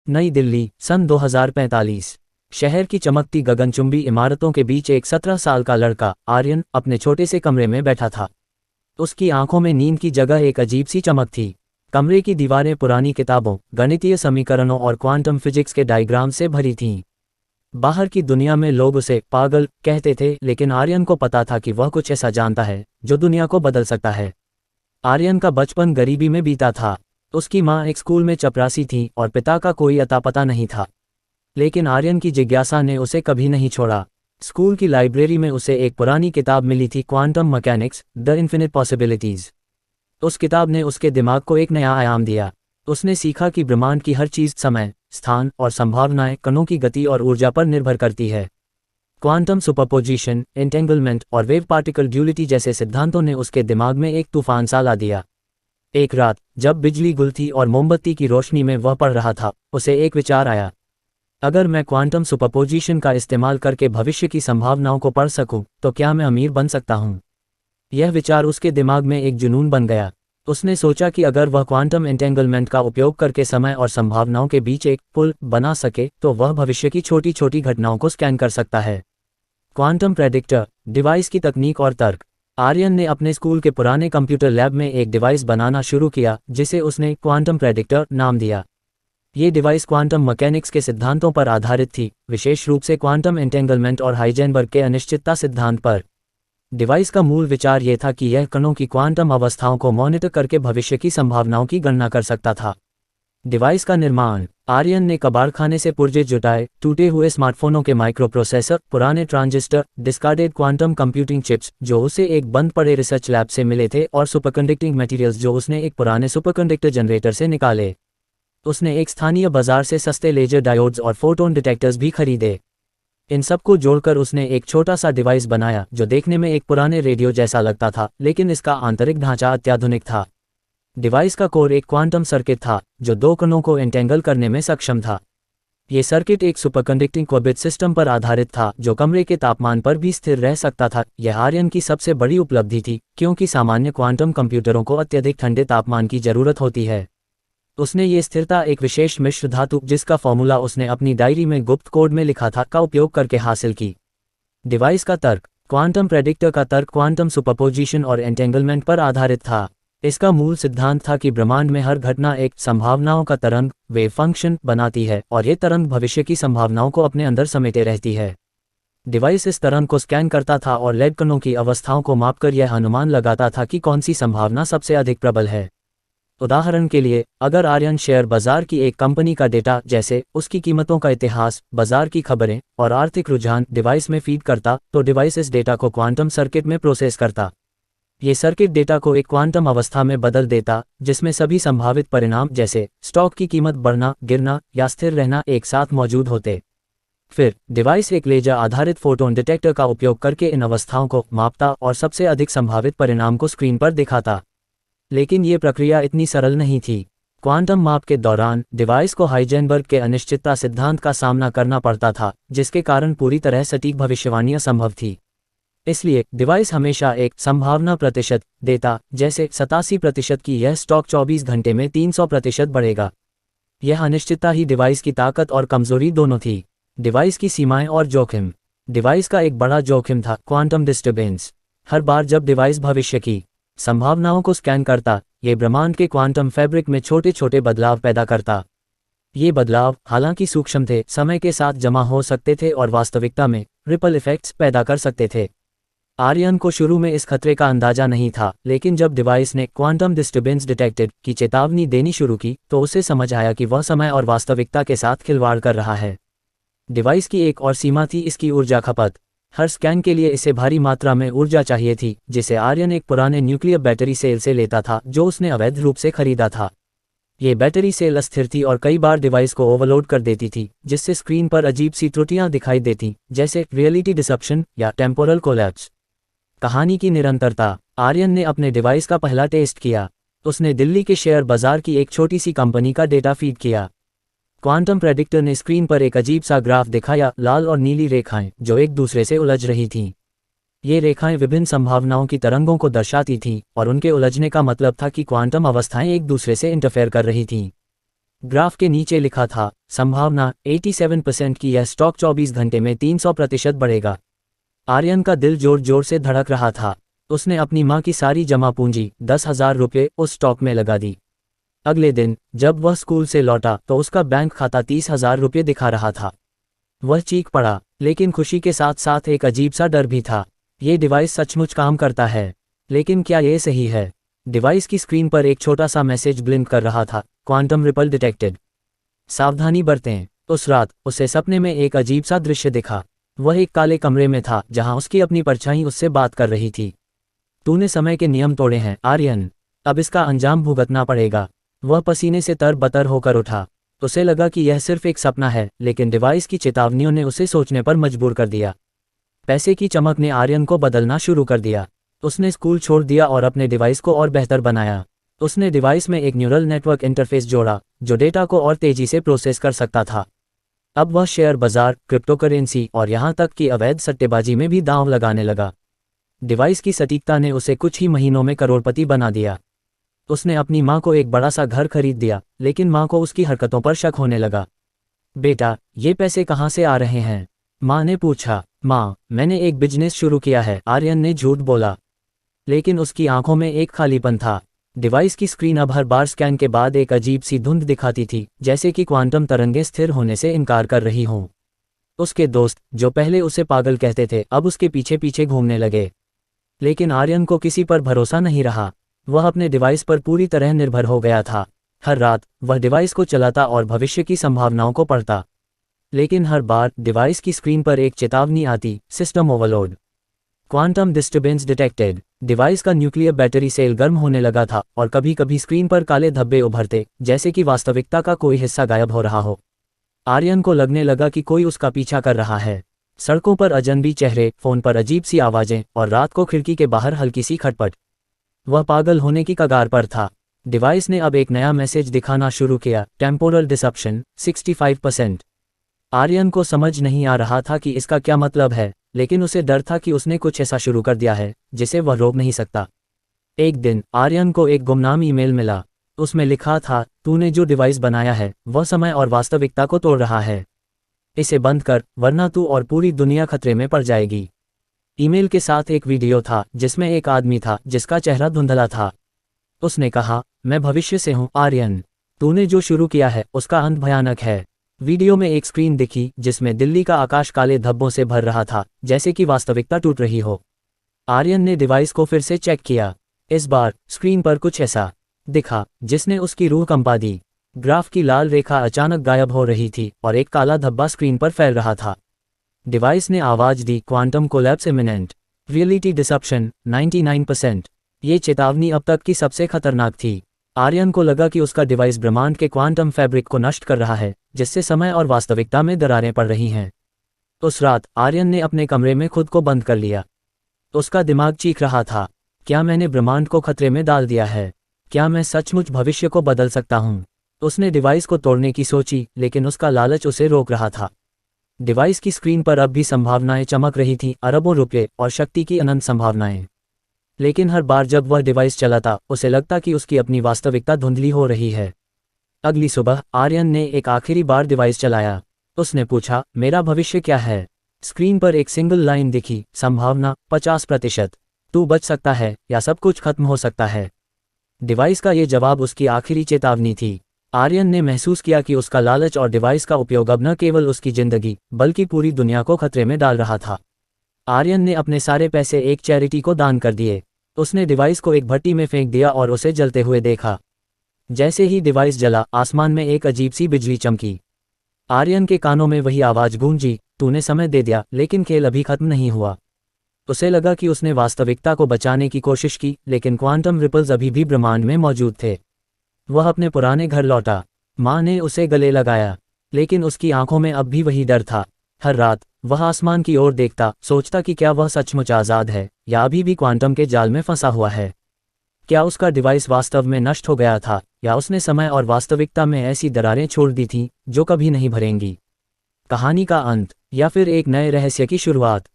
नई दिल्ली, सन 2045। शहर की चमकती गगनचुंबी इमारतों के बीच एक 17 साल का लड़का, आर्यन, अपने छोटे से कमरे में बैठा था। उसकी आंखों में नींद की जगह एक अजीब सी चमक थी। कमरे की दीवारें पुरानी किताबों, गणितीय समीकरणों और क्वांटम फिजिक्स के डायग्राम से भरी थीं। बाहर की दुनिया में लोग उसे पागल कहते थे, लेकिन आर्यन को पता था कि वह कुछ ऐसा जानता है जो दुनिया को बदल सकता है। आर्यन का बचपन गरीबी में बीता था। उसकी माँ एक स्कूल में चपरासी थी और पिता का कोई अता पता नहीं था। लेकिन आर्यन की जिज्ञासा ने उसे कभी नहीं छोड़ा। स्कूल की लाइब्रेरी में उसे एक पुरानी किताब मिली थी, quantum mechanics, the infinite possibilities. उस किताब ने उसके दिमाग को एक नया आयाम दिया। उसने सीखा कि ब्रह्मांड की हर चीज़ समय, स्थान और संभावनाएं कणों की गति और ऊर्जा पर निर्भर करती है। क्वांटम सुपरपोजिशन, एंटेंगलमेंट और वेव पार्टिकल ड्यूलिटी जैसे सिद्धांतों ने उसके दिमाग में एक तूफान सा ला दिया। एक रात, जब बिजली गुल थी और मोमबत्ती की रोशनी में वह पढ़ रहा था, उसे एक विचार आया। अगर मैं क्वांटम सुपरपोजिशन का इस्तेमाल करके भविष्य की संभावनाओं को पढ़ सकूं, तो क्या मैं अमीर बन सकता हूं? यह विचार उसके दिमाग में एक जुनून बन गया। उसने सोचा कि अगर वह क्वांटम एंटेंगलमेंट का उपयोग करके समय और संभावनाओं के बीच एक पुल बना सके, तो वह भविष्य की छोटी छोटी घटनाओं को स्कैन कर सकता है। क्वांटम प्रेडिक्टर डिवाइस की तकनीक और तर्क। आर्यन ने अपने स्कूल के पुराने कंप्यूटर लैब में एक डिवाइस बनाना शुरू किया, जिसे उसने क्वांटम प्रेडिक्टर नाम दिया। ये डिवाइस क्वांटम मैकेनिक्स के सिद्धांतों पर आधारित थी, विशेष रूप से क्वांटम एंटेंगलमेंट और हाइजेनबर्ग के अनिश्चितता सिद्धांत पर। डिवाइस का मूल विचार यह था कि यह कणों की क्वांटम अवस्थाओं को मॉनिटर करके भविष्य की संभावनाओं की गणना कर सकता था। डिवाइस का निर्माण। आर्यन ने कबाड़खाने से पुर्जे जुटाए, टूटे हुए स्मार्टफोनों के माइक्रोप्रोसेसर, पुराने transistor, discarded quantum computing chips जो उसे एक बंद पड़े रिसर्च लैब से मिले थे, और सुपरकंडक्टिंग मटेरियल्स जो उसने एक पुराने सुपरकंडक्टर जनरेटर से निकाले। उसने एक स्थानीय बाजार से सस्ते लेजर डायोड्स और फोटोन डिटेक्टर्स भी खरीदे। इन सबको जोड़कर उसने एक छोटा सा डिवाइस बनाया जो देखने में एक पुराने रेडियो जैसा लगता था, लेकिन इसका आंतरिक ढांचा अत्याधुनिक था। डिवाइस का कोर एक क्वांटम सर्किट था जो दो कणों को एंटेंगल करने में सक्षम था। ये सर्किट एक सुपरकंडक्टिंग क्वार्ट्ज सिस्टम पर आधारित था जो कमरे के तापमान पर भी स्थिर रह सकता था। यह आर्यन की सबसे बड़ी उपलब्धि थी, क्योंकि सामान्य क्वांटम कंप्यूटरों को अत्यधिक ठंडे तापमान की जरूरत होती है। उसने ये स्थिरता एक विशेष मिश्र धातु, जिसका फॉर्मूला उसने अपनी डायरी में गुप्त कोड में लिखा था, का उपयोग करके हासिल की। डिवाइस का तर्क। क्वांटम प्रेडिक्टर का तर्क क्वांटम सुपरपोजिशन और एंटेंगलमेंट पर आधारित था। इसका मूल सिद्धांत था कि ब्रह्मांड में हर घटना एक संभावनाओं का तरंग, वेव फंक्शन, बनाती है, और ये तरंग भविष्य की संभावनाओं को अपने अंदर समेटे रहती है। डिवाइस इस तरंग को स्कैन करता था और लेड कणों की अवस्थाओं को मापकर यह अनुमान लगाता था कि कौन सी संभावना सबसे अधिक प्रबल है। उदाहरण के लिए, अगर आर्यन शेयर बाजार की एक कंपनी का डेटा, जैसे उसकी कीमतों का इतिहास, बाजार की खबरें और आर्थिक रुझान, डिवाइस में फीड करता, तो डिवाइस इस डेटा को क्वांटम सर्किट में प्रोसेस करता। ये सर्किट डेटा को एक क्वांटम अवस्था में बदल देता, जिसमें सभी संभावित परिणाम, जैसे स्टॉक की कीमत बढ़ना, गिरना या स्थिर रहना, एक साथ मौजूद होते। फिर डिवाइस एक लेजर आधारित फोटोन डिटेक्टर का उपयोग करके इन अवस्थाओं को मापता और सबसे अधिक संभावित परिणाम को स्क्रीन पर दिखाता। लेकिन ये प्रक्रिया इतनी सरल नहीं थी। क्वांटम माप के दौरान डिवाइस को हाइजेनबर्ग के अनिश्चितता सिद्धांत का सामना करना पड़ता था, जिसके कारण पूरी तरह सटीक भविष्यवाणी असंभव थी। इसलिए डिवाइस हमेशा एक संभावना प्रतिशत देता, जैसे 87% की यह स्टॉक 24 घंटे में 300% बढ़ेगा। यह अनिश्चितता ही डिवाइस की ताकत और कमजोरी दोनों थी। डिवाइस की सीमाएं और जोखिम। डिवाइस का एक बड़ा जोखिम था क्वांटम डिस्टर्बेंस। हर बार जब डिवाइस भविष्य की संभावनाओं को स्कैन करता, ये ब्रह्मांड के क्वांटम फैब्रिक में छोटे छोटे बदलाव पैदा करता। ये बदलाव, हालांकि सूक्ष्म थे, समय के साथ जमा हो सकते थे और वास्तविकता में रिपल इफेक्ट्स पैदा कर सकते थे। आर्यन को शुरू में इस खतरे का अंदाजा नहीं था, लेकिन जब डिवाइस ने क्वांटम डिस्टर्बेंस डिटेक्टेड की चेतावनी देनी शुरू की, तो उसे समझ आया कि वह समय और वास्तविकता के साथ खिलवाड़ कर रहा है। डिवाइस की एक और सीमा थी इसकी ऊर्जा खपत। हर स्कैन के लिए इसे भारी मात्रा में ऊर्जा चाहिए थी, जिसे आर्यन एक पुराने न्यूक्लियर बैटरी सेल से लेता था जो उसने अवैध रूप से खरीदा था। ये बैटरी सेल अस्थिर थी और कई बार डिवाइस को ओवरलोड कर देती थी, जिससे स्क्रीन पर अजीब सी त्रुटियां दिखाई देती, जैसे रियलिटी डिसप्शन या टेम्पोरल कोलैप्स। कहानी की निरंतरता। आर्यन ने अपने डिवाइस का पहला टेस्ट किया। उसने दिल्ली के शेयर बाजार की एक छोटी सी कंपनी का डेटा फीड किया। क्वांटम प्रेडिक्टर ने स्क्रीन पर एक अजीब सा ग्राफ दिखाया, लाल और नीली रेखाएं जो एक दूसरे से उलझ रही थीं। ये रेखाएं विभिन्न संभावनाओं की तरंगों को दर्शाती थीं, और उनके उलझने का मतलब था कि क्वांटम अवस्थाएं एक दूसरे से इंटरफेयर कर रही थीं। ग्राफ के नीचे लिखा था, संभावना 87% की यह स्टॉक 24 घंटे में 300% बढ़ेगा। आर्यन का दिल जोर जोर से धड़क रहा था। उसने अपनी माँ की सारी जमा पूंजी 10,000 रुपये उस स्टॉक में लगा दी। अगले दिन जब वह स्कूल से लौटा तो उसका बैंक खाता 30,000 रुपये दिखा रहा था। वह चीख पड़ा, लेकिन खुशी के साथ साथ एक अजीब सा डर भी था। ये डिवाइस सचमुच काम करता है, लेकिन क्या ये सही है? डिवाइस की स्क्रीन पर एक छोटा सा मैसेज ब्लिंक कर रहा था, क्वांटम रिपल डिटेक्टेड। सावधानी बरतें। उस रात उसे सपने में एक अजीब सा दृश्य दिखा। वह एक काले कमरे में था जहां उसकी अपनी परछाई उससे बात कर रही थी। तूने समय के नियम तोड़े हैं आर्यन, अब इसका अंजाम भुगतना पड़ेगा। वह पसीने से तरबतर होकर उठा। उसे लगा कि यह सिर्फ एक सपना है, लेकिन डिवाइस की चेतावनियों ने उसे सोचने पर मजबूर कर दिया। पैसे की चमक ने आर्यन को बदलना शुरू कर दिया। उसने स्कूल छोड़ दिया और अपने डिवाइस को और बेहतर बनाया। उसने डिवाइस में एक न्यूरल नेटवर्क इंटरफेस जोड़ा जो डेटा को और तेजी से प्रोसेस कर सकता था। अब वह शेयर बाजार, क्रिप्टोकरेंसी और यहाँ तक कि अवैध सट्टेबाजी में भी दांव लगाने लगा। डिवाइस की सटीकता ने उसे कुछ ही महीनों में करोड़पति बना दिया। उसने अपनी माँ को एक बड़ा सा घर खरीद दिया, लेकिन माँ को उसकी हरकतों पर शक होने लगा। बेटा, ये पैसे कहाँ से आ रहे हैं? माँ ने पूछा। माँ, मैंने एक बिजनेस शुरू किया है, आर्यन ने झूठ बोला। लेकिन उसकी आंखों में एक खालीपन था। डिवाइस की स्क्रीन अब हर बार स्कैन के बाद एक अजीब सी धुंध दिखाती थी, जैसे कि क्वांटम तरंगें स्थिर होने से इनकार कर रही हों। उसके दोस्त, जो पहले उसे पागल कहते थे, अब उसके पीछे पीछे घूमने लगे। लेकिन आर्यन को किसी पर भरोसा नहीं रहा। वह अपने डिवाइस पर पूरी तरह निर्भर हो गया था। हर रात वह डिवाइस को चलाता और भविष्य की संभावनाओं को पढ़ता। लेकिन हर बार डिवाइस की स्क्रीन पर एक चेतावनी आती, system overload, quantum disturbance detected. Device का न्यूक्लियर बैटरी सेल गर्म होने लगा था और कभी कभी स्क्रीन पर काले धब्बे उभरते, जैसे कि वास्तविकता का कोई हिस्सा गायब हो रहा हो। आर्यन को लगने लगा कि कोई उसका पीछा कर रहा है। सड़कों पर अजनबी चेहरे, फोन पर अजीब सी आवाजें और रात को खिड़की के बाहर हल्की सी खटपट। वह पागल होने की कगार पर था। डिवाइस ने अब एक नया मैसेज दिखाना शुरू किया, टेम्पोरल डिसरप्शन 65%। आर्यन को समझ नहीं आ रहा था कि इसका क्या मतलब है, लेकिन उसे डर था कि उसने कुछ ऐसा शुरू कर दिया है जिसे वह रोक नहीं सकता। एक दिन आर्यन को एक गुमनाम ईमेल मिला। उसमें लिखा था, तूने जो डिवाइस बनाया है वह समय और वास्तविकता को तोड़ रहा है। इसे बंद कर, वरना तू और पूरी दुनिया खतरे में पड़ जाएगी। ईमेल के साथ एक वीडियो था जिसमें एक आदमी था जिसका चेहरा धुंधला था। उसने कहा, मैं भविष्य से हूँ आर्यन, तूने जो शुरू किया है उसका अंत भयानक है। वीडियो में एक स्क्रीन दिखी जिसमें दिल्ली का आकाश काले धब्बों से भर रहा था, जैसे कि वास्तविकता टूट रही हो। आर्यन ने डिवाइस को फिर से चेक किया। इस बार स्क्रीन पर कुछ ऐसा दिखा जिसने उसकी रूह कंपा दी। ग्राफ की लाल रेखा अचानक गायब हो रही थी और एक काला धब्बा स्क्रीन पर फैल रहा था। डिवाइस ने आवाज दी, quantum collapse imminent, reality disruption 99%। ये चेतावनी अब तक की सबसे खतरनाक थी। आर्यन को लगा कि उसका डिवाइस ब्रह्मांड के क्वांटम फैब्रिक को नष्ट कर रहा है, जिससे समय और वास्तविकता में दरारें पड़ रही हैं। उस रात आर्यन ने अपने कमरे में खुद को बंद कर लिया। उसका दिमाग चीख रहा था, क्या मैंने ब्रह्मांड को खतरे में डाल दिया है? क्या मैं सचमुच भविष्य को बदल सकता हूँ? उसने डिवाइस को तोड़ने की सोची, लेकिन उसका लालच उसे रोक रहा था। डिवाइस की स्क्रीन पर अब भी संभावनाएं चमक रही थीं, अरबों रुपये और शक्ति की अनंत संभावनाएं। लेकिन हर बार जब वह डिवाइस चलाता, उसे लगता कि उसकी अपनी वास्तविकता धुंधली हो रही है। अगली सुबह आर्यन ने एक आखिरी बार डिवाइस चलाया। उसने पूछा, मेरा भविष्य क्या है? स्क्रीन पर एक सिंगल लाइन दिखी, संभावना 50%। तू बच सकता है या सब कुछ खत्म हो सकता है। डिवाइस का ये जवाब उसकी आखिरी चेतावनी थी। आर्यन ने महसूस किया कि उसका लालच और डिवाइस का उपयोग अब न केवल उसकी जिंदगी बल्कि पूरी दुनिया को खतरे में डाल रहा था। आर्यन ने अपने सारे पैसे एक चैरिटी को दान कर दिए। उसने डिवाइस को एक भट्टी में फेंक दिया और उसे जलते हुए देखा। जैसे ही डिवाइस जला, आसमान में एक अजीब सी बिजली चमकी। आर्यन के कानों में वही आवाज गूंजी, तूने समय दे दिया, लेकिन खेल अभी खत्म नहीं हुआ। उसे लगा कि उसने वास्तविकता को बचाने की कोशिश की, लेकिन क्वांटम रिपल्स अभी भी ब्रह्मांड में मौजूद थे। वह अपने पुराने घर लौटा। माँ ने उसे गले लगाया, लेकिन उसकी आंखों में अब भी वही डर था। हर रात वह आसमान की ओर देखता, सोचता कि क्या वह सचमुच आज़ाद है या अभी भी क्वांटम के जाल में फंसा हुआ है। क्या उसका डिवाइस वास्तव में नष्ट हो गया था, या उसने समय और वास्तविकता में ऐसी दरारें छोड़ दी थीं जो कभी नहीं भरेंगी? कहानी का अंत या फिर एक नए रहस्य की शुरुआत?